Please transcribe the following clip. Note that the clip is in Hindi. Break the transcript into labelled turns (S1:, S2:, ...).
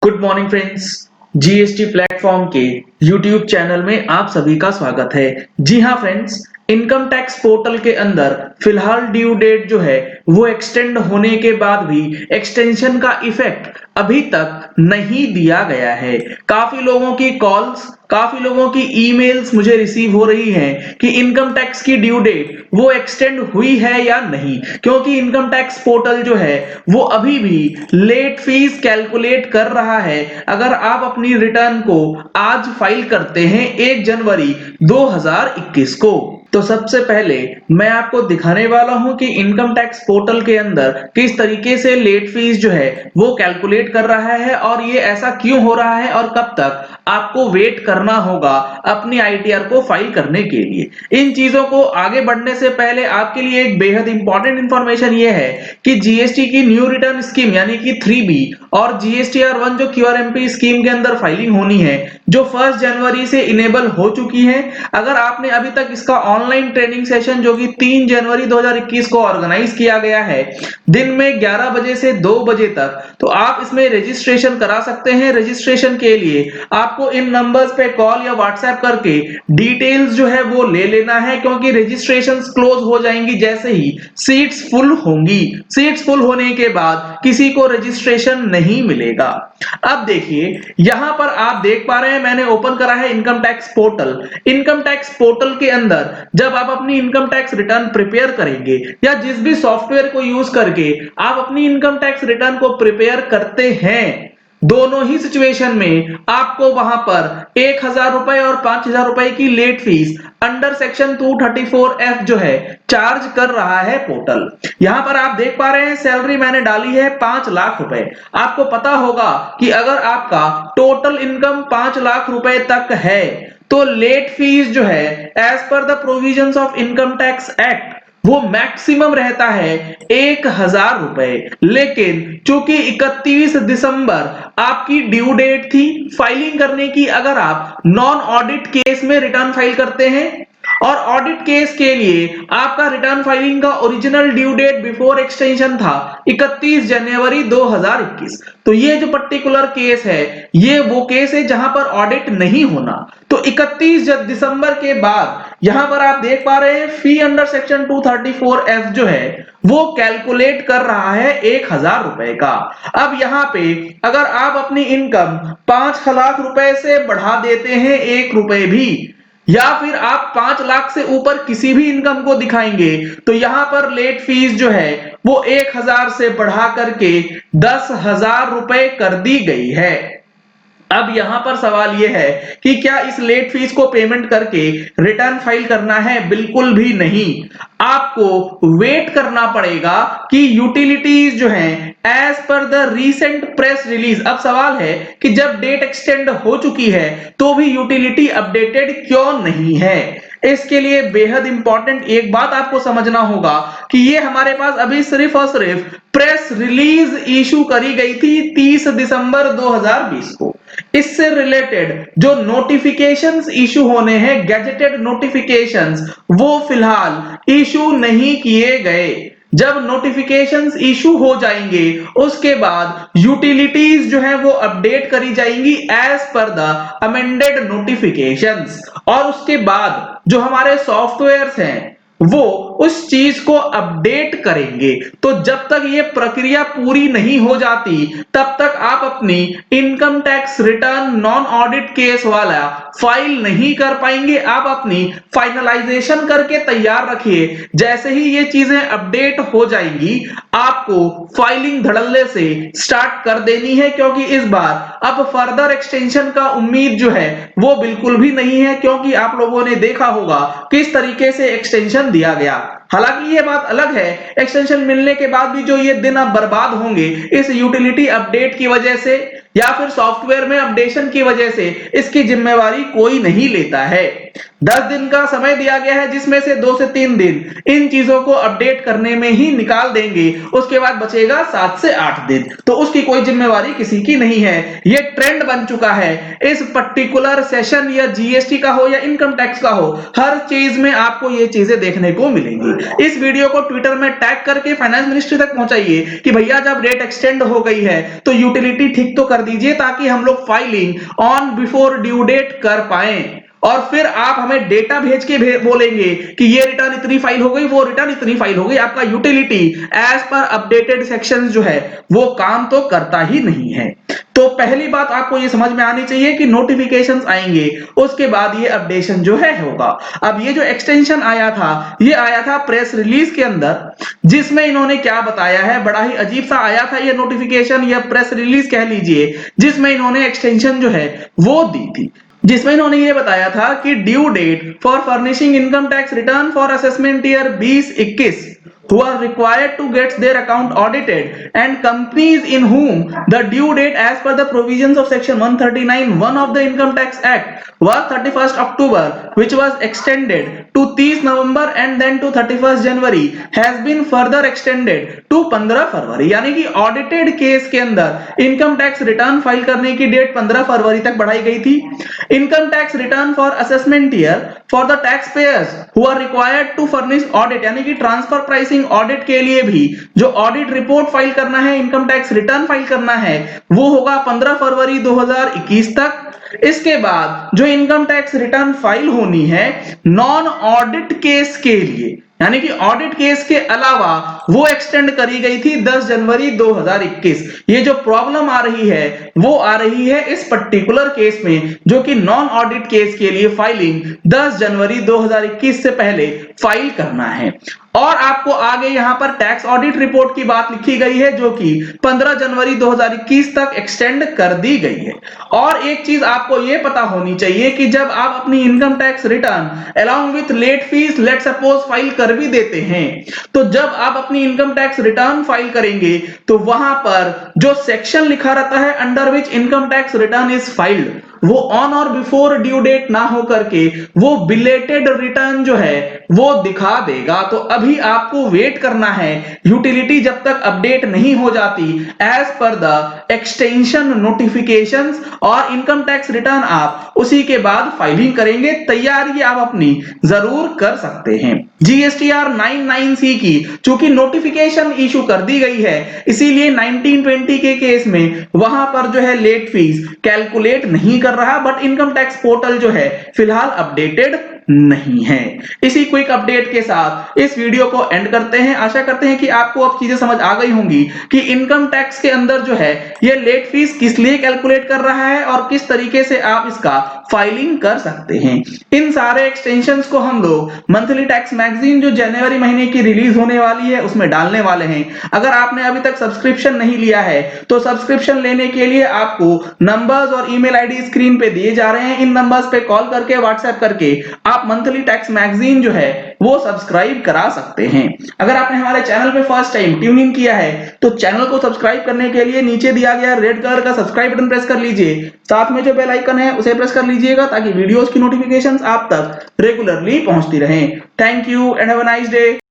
S1: Good morning friends. GST platform के यूट्यूब चैनल में आप सभी का स्वागत है। जी हाँ फ्रेंड्स, इनकम टैक्स पोर्टल के अंदर फिलहाल ड्यू डेट जो है वो एक्सटेंड होने के बाद भी एक्सटेंशन का इफेक्ट अभी तक नहीं दिया गया है। काफी लोगों की कॉल्स, काफी लोगों की ईमेल्स मुझे रिसीव हो रही हैं कि इनकम टैक्स की ड्यू डेट वो एक्सटेंड हुई है या नहीं, क्योंकि इनकम टैक्स पोर्टल जो है वो अभी भी लेट फीस कैलकुलेट कर रहा है। अगर आप अपनी रिटर्न को आज फाइल करते हैं 1 जनवरी 2021 को, तो सबसे पहले मैं आपको दिखाने वाला हूं कि इनकम टैक्स पोर्टल के अंदर किस तरीके से लेट फीस जो है वो कैलकुलेट कर रहा है और ये ऐसा क्यों हो रहा है और कब तक आपको वेट करना होगा अपनी आईटीआर को फाइल करने के लिए। इन चीजों को आगे बढ़ने से पहले आपके लिए एक बेहद इंपॉर्टेंट इंफॉर्मेशन ये है कि जीएसटी की न्यू रिटर्न स्कीम यानी कि 3B और जीएसटीआर 1 जो क्यूआरएमपी स्कीम के अंदर फाइलिंग होनी है जो 1 जनवरी से इनेबल हो चुकी है। अगर आपने अभी तक इसका ऑनलाइन ट्रेनिंग सेशन जो कि 3 जनवरी 2021 को ऑर्गेनाइज किया गया है दिन में 11 बजे से 2 बजे तक, तो आप इसमें रजिस्ट्रेशन करा सकते हैं। रजिस्ट्रेशन के लिए आपको इन नंबर्स पे कॉल या व्हाट्सएप करके डिटेल्स जो है वो ले लेना है, क्योंकि रजिस्ट्रेशंस क्लोज हो जाएंगी जैसे ही सीट्स फुल होंगी। सीट्स फुल होने के बाद किसी को रजिस्ट्रेशन नहीं मिलेगा। अब देखिए यहां पर आप देख पा रहे हैं मैंने ओपन करा है income tax portal. Income tax portal के अंदर जब आप अपनी इनकम टैक्स रिटर्न प्रिपेयर करेंगे या जिस भी सॉफ्टवेयर को यूज करके आप अपनी इनकम टैक्स रिटर्न को प्रिपेयर करते हैं, दोनों ही सिचुएशन में आपको वहां पर 1000 रुपए और 5000 रुपए की late fees under section 234F जो है चार्ज कर रहा है पोर्टल। यहां पर आप देख पा रहे हैं सैलरी मैंने डाली है 5 लाख रुपए। आपको पता होगा कि अगर आपका टोटल इनकम 5 लाख रुपए तक है तो लेट फीस जो है as per the provisions of income tax act वो मैक्सिमम रहता है 1000 रुपए। लेकिन चूंकि 31 दिसंबर आपकी ड्यू डेट थी फाइलिंग करने की, अगर आप नॉन ऑडिट केस में रिटर्न फाइल करते हैं और ऑडिट केस के लिए आपका रिटर्न फाइलिंग का original due date before extension था 31 जनवरी 2021, तो ये जो पर्टिकुलर केस है ये वो केस है जहां पर ऑडिट नहीं होना। तो 31 दिसंबर के बाद यहां पर आप देख पा रहे हैं फी अंडर सेक्शन 234F जो है वो कैलकुलेट कर रहा है 1000 रुपए का। अब यहां पे अगर आप अपनी इनकम 5 लाख रुपए से बढ़ा देते हैं 1 रुपए भी, या फिर आप 5 लाख से ऊपर किसी भी इनकम को दिखाएंगे, तो यहां पर लेट फीस जो है वो 1000 से बढ़ा करके 10,000 रुपए कर दी गई है। अब यहां पर सवाल यह है कि क्या इस लेट फीस को पेमेंट करके रिटर्न फाइल करना है? बिल्कुल भी नहीं। आपको वेट करना पड़ेगा कि यूटिलिटीज जो हैं as per the recent press release. अब सवाल है कि जब डेट एक्सटेंड हो चुकी है तो भी यूटिलिटी अपडेटेड क्यों नहीं है? इसके लिए बेहद इंपॉर्टेंट एक बात आपको समझना होगा कि ये हमारे पास अभी सिर्फ और सिर्फ प्रेस रिलीज इशू करी गई थी 30 दिसंबर 2020 को। इससे रिलेटेड जो नोटिफिकेशंस इशू होने हैं, गैजेटेड नोटिफिकेशंस, वो फिलहाल इशू नहीं किए गए। जब नोटिफिकेशंस इशू हो जाएंगे उसके बाद यूटिलिटीज जो है वो अपडेट करी जाएंगी as per the amended notifications, और उसके बाद जो हमारे सॉफ्टवेयर्स हैं वो उस चीज को अपडेट करेंगे। तो जब तक ये प्रक्रिया पूरी नहीं हो जाती तब तक आप अपनी income tax return non audit case वाला फाइल नहीं कर पाएंगे। आप अपनी फाइनलाइजेशन करके तैयार रखिए, जैसे ही ये चीजें अपडेट हो जाएंगी आपको फाइलिंग धड़ल्ले से स्टार्ट कर देनी है, क्योंकि इस बार अब फर्दर एक्सटेंशन का उम्मीद जो है वो बिल्कुल भी नहीं है, क्योंकि आप लोगों ने देखा होगा किस तरीके से एक्सटेंशन दिया गया। हालांकि ये बात अलग है एक्सटेंशन मिलने के बाद भी जो ये दिन अब बर्बाद होंगे इस यूटिलिटी अपडेट की वजह से या फिर सॉफ्टवेयर में अपडेशन की वजह से, इसकी जिम्मेवारी कोई नहीं लेता है। 10 दिन का समय दिया गया है, जिसमें से 2 से 3 दिन इन चीजों को अपडेट करने में ही निकाल देंगे। उसके बाद बचेगा 7 से 8 दिन, तो उसकी कोई जिम्मेवारी किसी की नहीं है। ये ट्रेंड बन चुका है इस पर्टिकुलर सेशन, या जीएसटी का हो या इनकम टैक्स का हो, हर चीज में आपको ये चीजें देखने को मिलेंगी। इस वीडियो को ट्विटर में टैग करके फाइनेंस मिनिस्ट्री तक पहुंचाइए कि भैया जब डेट एक्सटेंड हो गई है तो यूटिलिटी ठीक तो कर दीजिए, ताकि हम लोग filing on before due date कर पाए। और फिर आप हमें डेटा भेज के बोलेंगे कि ये रिटर्न इतनी फाइल हो गई, वो रिटर्न इतनी फाइल हो गई। आपका utility as per updated section जो है वो काम तो करता ही नहीं है। तो पहली बात आपको ये समझ में आनी चाहिए कि नोटिफिकेशंस आएंगे, उसके बाद ये अपडेशन जो है होगा। अब ये जो एक्सटेंशन आया था, ये आया था प्रेस रिलीज के अंदर, जिसमें इन्होंने क्या बताया है, बड़ा ही अजीब सा आया था ये नोटिफिकेशन या प्रेस रिलीज कह लीजिए, जिसमें इन्होंने एक्सटेंशन जो है वो दी थी। जिसमें इन्होंने ये बताया था कि due date for furnishing income tax return for assessment year 2021 who are required to get their account audited and companies in whom the due date as per the provisions of section 139(1) of the income tax act was 31st October, which was extended to 30 November and then to 31st January, has been further extended to 15 फरवरी। यानी कि ऑडिटेड केस के अंदर इनकम टैक्स रिटर्न फाइल करने की डेट 15 फरवरी तक बढ़ाई गई थी। Income tax return for assessment year for the tax payers who are required to furnish audit, यानी कि ट्रांसफर प्राइसिंग ऑडिट के लिए भी जो ऑडिट रिपोर्ट फाइल करना है, इनकम टैक्स रिटर्न फाइल करना है, वो होगा 15 फरवरी 2021 तक। इसके बाद जो इनकम टैक्स रिटर्न फाइल होनी है नॉन ऑडिट केस के लिए, यानी कि ऑडिट केस के अलावा, वो एक्सटेंड करी गई थी 10 जनवरी 2021। ये जो प्रॉब्लम आ रही है वो आ रही है इस पर्टिकुलर केस में, जो कि नॉन ऑडिट केस के लिए फाइलिंग 10 जनवरी 2021 से पहले फाइल करना है। और आपको आगे यहां पर टैक्स ऑडिट रिपोर्ट की बात लिखी गई है, जो कि 15 जनवरी 2021 तक एक्सटेंड कर दी गई है। और एक चीज आपको यह पता होनी चाहिए कि जब आप अपनी income tax return along with late fees let suppose file कर भी देते हैं, तो जब आप अपनी इनकम टैक्स रिटर्न फाइल करेंगे तो वहां पर जो सेक्शन लिखा रहता है under which income tax return is filed, वो ऑन और बिफोर ड्यू डेट ना हो करके वो बिलेटेड रिटर्न जो है वो दिखा देगा। तो अभी आपको वेट करना है, यूटिलिटी जब तक अपडेट नहीं हो जाती as per the extension notifications और इनकम टैक्स रिटर्न, आप उसी के बाद फाइलिंग करेंगे। तैयारी आप अपनी जरूर कर सकते हैं। जीएसटीआर 99C की चूंकि नोटिफिकेशन इशू कर दी गई है, इसीलिए 1920 के केस में वहां पर जो है लेट फीस कैलकुलेट नहीं कर रहा, बट इनकम टैक्स पोर्टल जो है फिलहाल अपडेटेड नहीं है। इसी क्विक अपडेट के साथ इस वीडियो को एंड करते हैं। आशा करते हैं कि आपको अब चीजें समझ आ गई होंगी कि इनकम टैक्स के अंदर जो है ये लेट फीस किस लिए कैलकुलेट कर रहा है और किस तरीके से आप इसका फाइलिंग कर सकते हैं। इन सारे एक्सटेंशंस को हम लोग मंथली टैक्स मैगजीन जो जनवरी महीने की रिलीज होने वाली है उसमें डालने वाले हैं। अगर आपने अभी तक सब्सक्रिप्शन नहीं लिया है तो सब्सक्रिप्शन लेने के लिए आपको नंबर्स और ईमेल आईडी स्क्रीन पे दिए जा रहे हैं। इन नंबर्स पे कॉल करके व्हाट्सएप करके आप मंथली टैक्स मैगजीन जो है वो सब्सक्राइब करा सकते हैं। अगर आपने हमारे चैनल पे फर्स्ट टाइम ट्यून इन किया है तो चैनल को सब्सक्राइब करने के लिए नीचे दिया गया रेड कलर का सब्सक्राइब बटन प्रेस कर लीजिए, साथ में जो बेल आइकन है उसे प्रेस कर लीजिएगा ताकि वीडियोस की नोटिफिकेशंस आप तक रेगुलरली पहुंचती रहें। Thank you and have a nice day.